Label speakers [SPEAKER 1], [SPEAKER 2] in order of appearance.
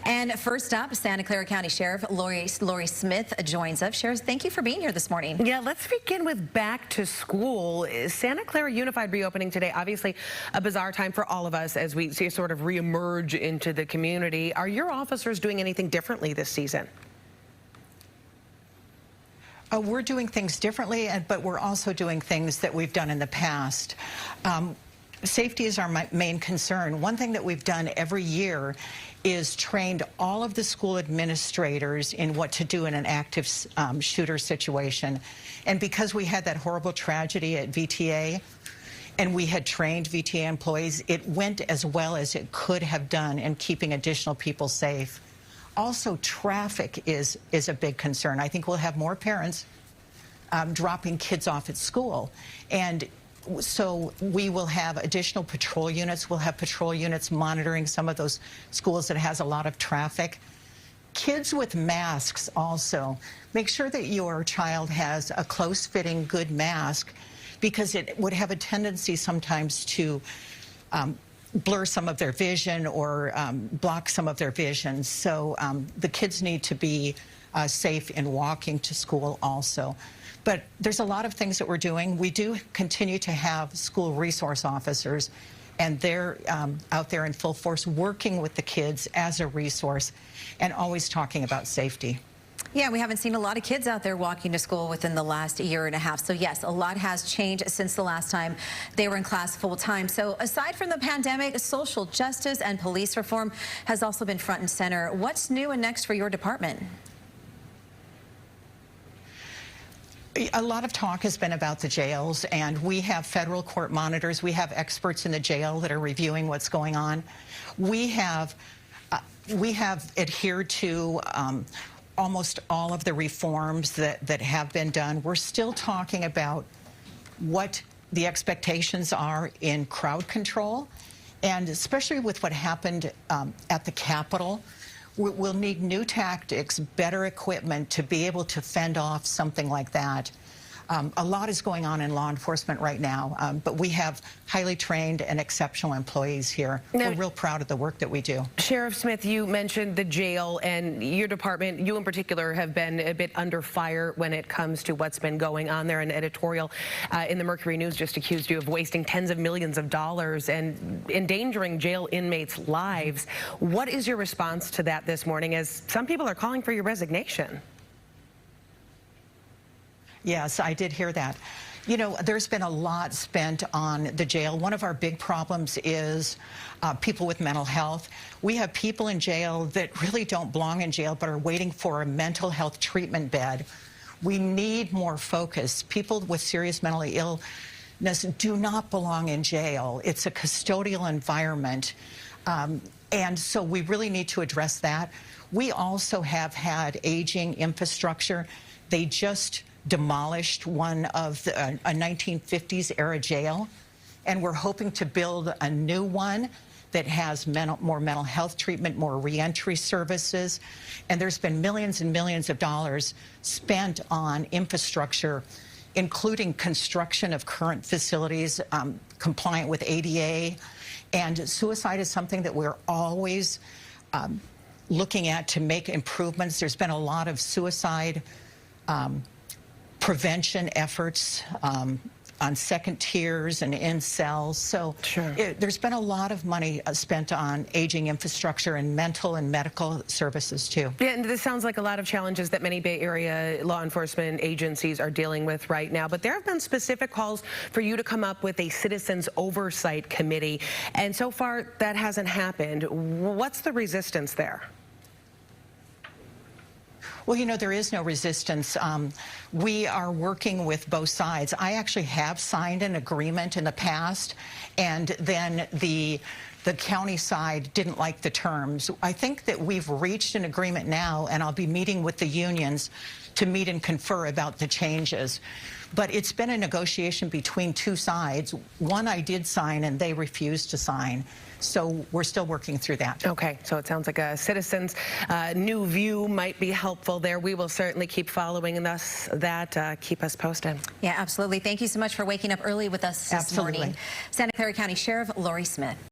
[SPEAKER 1] And first up, Santa Clara County Sheriff Laurie Smith joins us. Sheriff, thank you for being here this morning.
[SPEAKER 2] Yeah, let's begin with back to school. Santa Clara Unified reopening today, obviously a bizarre time for all of us as we sort of reemerge into the community. Are your officers doing anything differently this season?
[SPEAKER 3] We're doing things differently, but we're also doing things that we've done in the past. Safety is our main concern. One thing that we've done every year is trained all of the school administrators in what to do in an active shooter situation. And because we had that horrible tragedy at VTA, and we had trained VTA employees, it went as well as it could have done in keeping additional people safe. Also, traffic is a big concern. I think we'll have more parents dropping kids off at school. And so we will have additional patrol units. We'll have patrol units monitoring some of those schools that has a lot of traffic. Kids with masks also. Make sure that your child has a close-fitting, good mask, because it would have a tendency sometimes to blur some of their vision or block some of their vision. So the kids need to be safe in walking to school also. But there's a lot of things that we're doing. We do continue to have school resource officers, and they're out there in full force working with the kids as a resource and always talking about safety.
[SPEAKER 1] Yeah, we haven't seen a lot of kids out there walking to school within the last year and a half. So yes, a lot has changed since the last time they were in class full time. So aside from the pandemic, social justice and police reform has also been front and center. What's new and next for your department?
[SPEAKER 3] A lot of talk has been about the jails, and we have federal court monitors. We have experts in the jail that are reviewing what's going on. We have adhered to almost all of the reforms that have been done. We're still talking about what the expectations are in crowd control, and especially with what happened at the Capitol. We'll need new tactics, better equipment to be able to fend off something like that. A lot is going on in law enforcement right now, but we have highly trained and exceptional employees here. We're real proud of the work that we do.
[SPEAKER 2] Sheriff Smith, you mentioned the jail, and your department, you in particular, have been a bit under fire when it comes to what's been going on there. An editorial in the Mercury News just accused you of wasting tens of millions of dollars and endangering jail inmates' lives. What is your response to that this morning, as some people are calling for your resignation?
[SPEAKER 3] Yes, I did hear that. You know, there's been a lot spent on the jail. One of our big problems is people with mental health. We have people in jail that really don't belong in jail but are waiting for a mental health treatment bed. We need more focus. People with serious mental illness do not belong in jail. It's a custodial environment. And so we really need to address that. We also have had aging infrastructure. They just demolished one of a 1950s era jail, and we're hoping to build a new one that has more mental health treatment, more reentry services, and there's been millions and millions of dollars spent on infrastructure, including construction of current facilities compliant with ADA, and suicide is something that we're always looking at to make improvements. There's been a lot of suicide prevention efforts on second tiers and in cells. So there's been a lot of money spent on aging infrastructure and mental and medical services too.
[SPEAKER 2] Yeah, and this sounds like a lot of challenges that many Bay Area law enforcement agencies are dealing with right now. But there have been specific calls for you to come up with a citizens oversight committee, and so far that hasn't happened. What's the resistance there?
[SPEAKER 3] Well, you know, there is no resistance. We are working with both sides. I actually have signed an agreement in the past, and then the county side didn't like the terms. I think that we've reached an agreement now, and I'll be meeting with the unions to meet and confer about the changes. But it's been a negotiation between two sides. One I did sign, and they refused to sign. So we're still working through that.
[SPEAKER 2] Okay, so it sounds like a citizen's new view might be helpful there. We will certainly keep following that. Keep us posted.
[SPEAKER 1] Yeah, absolutely. Thank you so much for waking up early with us this morning. Santa Clara County Sheriff Laurie Smith.